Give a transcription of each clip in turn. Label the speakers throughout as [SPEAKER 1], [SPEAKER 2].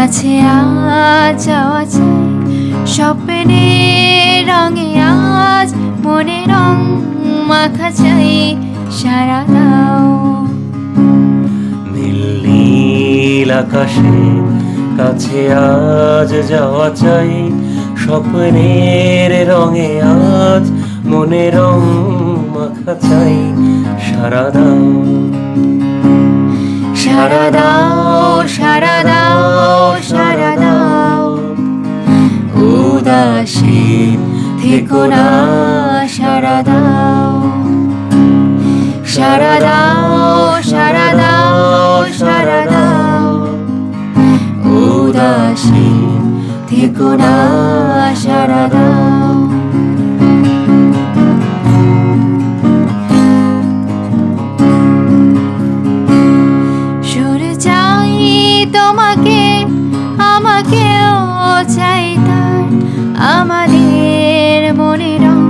[SPEAKER 1] কাছে আজ যাওয়া চাই, স্বপ্নের রঙে আজ মনে রং মাখা চাই, সারা দাও।
[SPEAKER 2] নীল নীল আকাশে কাছে আজ যাওয়া চাই, স্বপ্নের রঙে আজ মনে রং মাখা চাই, সারা দাও।
[SPEAKER 1] সারা দাও, সারা দাও, সারা দাও, উদাসীন থেকো না, সারা দাও। সারা দাও, সারা দাও, সারা দাও, উদাসীন থেকো না, সারা দাও। সুর চাই তোমাকে, আমাকেও চাই তার, আমাদের মনে রং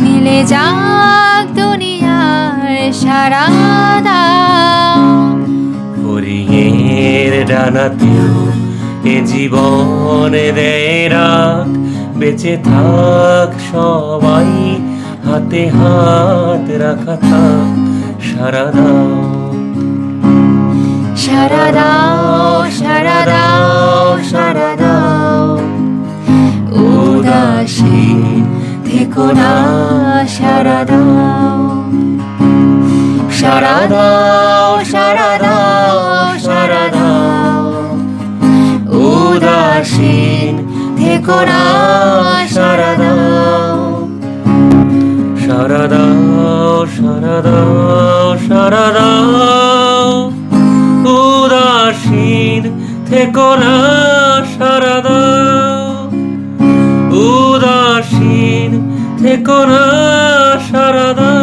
[SPEAKER 1] মিলে যাক দুনিয়ার সারা দাও।
[SPEAKER 2] হরিণের ডানাতেও এ জীবন দেয় রাখ, বেঁচে থাক সবাই, হাতে হাত রাখা থাক, সারা দাও।
[SPEAKER 1] সারা দাও, সারা দাও, সারা দাও, উদাসীন থেকো না, সারা দাও। সারা দাও, সারা দাও, সারা দাও, উদাসীন থেকো না, সারা দাও।
[SPEAKER 2] সারা দাও, সারা দাও, সারা দাও, উদাসীন থেকো না, সারা দাও। উদাসীন থেকো না, সারা দাও।